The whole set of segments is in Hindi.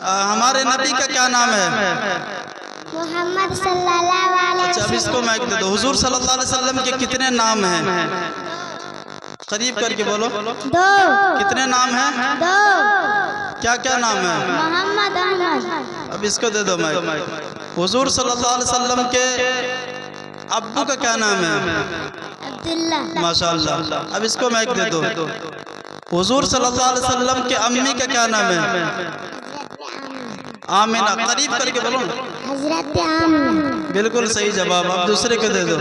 हमारे नबी का क्या नाम है? मोहम्मद सल्लल्लाहु अलैहि वसल्लम। अच्छा, अब इसको माइक दे दो। हुजूर सल्लल्लाहु अलैहि वसल्लम के कितने नाम हैं? करीब करके बोलो। 2। कितने नाम हैं? 2। क्या क्या नाम है? मोहम्मद अहमद। अब इसको दे दो माइक। हुजूर सल्लल्लाहु अलैहि वसल्लम के अब्बू का क्या नाम है? अब्दुल्ला। माशाअल्लाह। अब इसको माइक दे दो। हुजूर सल्लल्लाहु अलैहि वसल्लम के अम्मी का क्या नाम है? आमिना। करीब करके बोलो। हजरत आमिना। बिल्कुल सही जवाब। अब दूसरे को दे दो।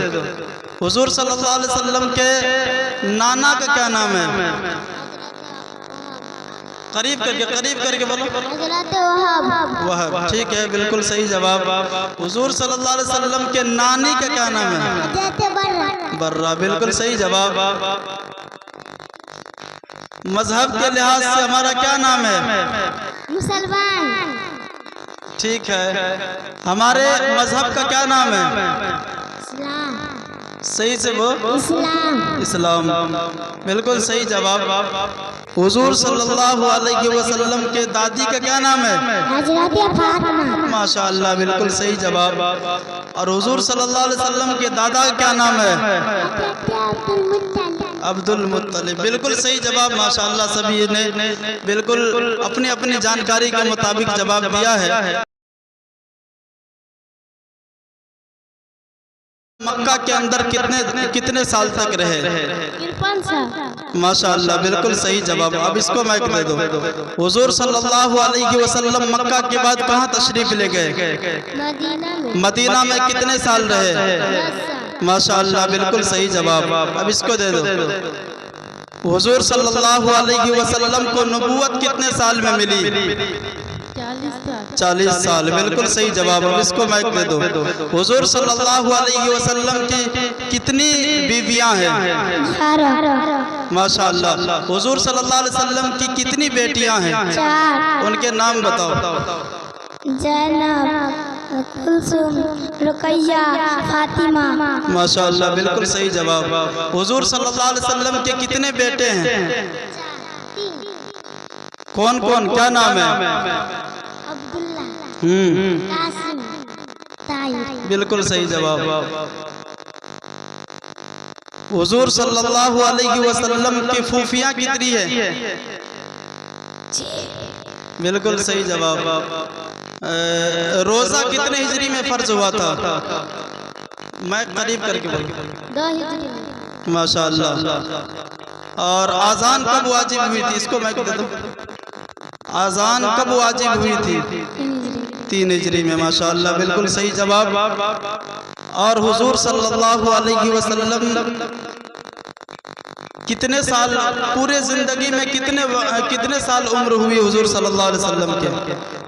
हुजूर सल्लल्लाहु अलैहि वसल्लम के नाना का क्या नाम है? करीब करके बोलो। हजरत वहाब। वहाब। ठीक है, बिल्कुल सही जवाब। हुजूर सल्लल्लाहु अलैहि वसल्लम के नानी का क्या नाम है? हजरत बर्रा। बर्रा। बिल्कुल सही जवाब। मजहब के लिहाज से हमारा क्या नाम है? मुसलमान। ठीक है। हमारे मजहब का क्या नाम है? इस्लाम। सही से वो इस्लाम। इस्लाम। बिल्कुल सही जवाब। हुजूर सल्लल्लाहु अलैहि वसल्लम के दादी का क्या नाम है? हजरत फातिमा। माशाअल्लाह। बिल्कुल सही जवाब। और हुजूर सल्लल्लाहु अलैहि वसल्लम के दादा का क्या नाम है? अब्दुल मुत्तलिब। बिल्कुल सही जवाब। माशाअल्लाह, सभी ने बिल्कुल अपनी अपनी जानकारी के मुताबिक जवाब दिया है। मक्का के अंदर कितने साल तक रहे? 53 साल। माशाअल्लाह। बिल्कुल सही जवाब। अब इसको माइक दे दो। हुजूर सल्लल्लाहु अलैहि वसल्लम मक्का के बाद कहाँ तशरीफ ले गए? मदीना में। मदीना में कितने साल रहे? 10 साल। माशाअल्लाह। बिल्कुल सही जवाब। अब इसको दे दो। हुजूर सल्लल्लाहु अलैहि वसल्लम को नबूवत कितने साल में मिली? 40 साल। बिल्कुल सही जवाब। अब इसको माइक दे दो। हुजूर सल्लल्लाहु अलैहि वसल्लम की कितनी बीवियां हैं? 11। माशाअल्लाह। हुजूर सल्लल्लाहु अलैहि वसल्लम की कितनी बेटियां हैं? 4। उनके नाम बताओ। जैनब, कुलसुम, रुकैया, फातिमा। माशाअल्लाह। बिल्कुल सही जवाब। हुजूर सल्लल्लाहु अलैहि वसल्लम के कितने बेटे हैं? कौन कौन? क्या नाम है? अब्दुल्ला, कासिम, ताहिर। बिल्कुल सही जवाब। हुजूर सल्लल्लाहु अलैहि वसल्लम की फूफियां कितनी है? बिल्कुल सही जवाब। रोजा कितने हिजरी में फर्ज हुआ था? मैं करीब करके बोल। 2 हिजरी में। माशाअल्लाह। और आजान कब वाजिब हुई थी? इसको मैं दे दूं। आजान कब वाजिब हुई थी? 3 हिजरी में। माशाअल्लाह। बिल्कुल सही जवाब। और हुजूर सल्लल्लाहु अलैहि वसल्लम कितने साल पूरे जिंदगी में कितने साल उम्र हुई हुजूर सल्लल्लाहु अलैहि वसल्लम के?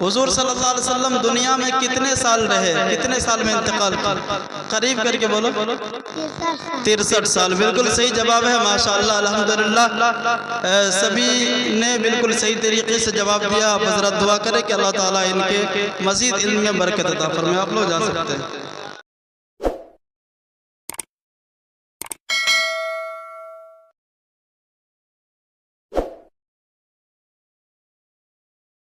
हुजूर सल्लल्लाहु अलैहि वसल्लम दुनिया में कितने साल रहे? कितने साल में इंतकाल किया? करीब करके बोलो। 63 साल। बिल्कुल सही जवाब है। माशाअल्लाह, अल्हम्दुलिल्लाह, सभी ने बिल्कुल सही तरीके से जवाब दिया। आप हजरत दुआ करें कि अल्लाह ताला इनके मजीद इल्म में बरकत अता फरमाए। आप लोग जा सकते हैं।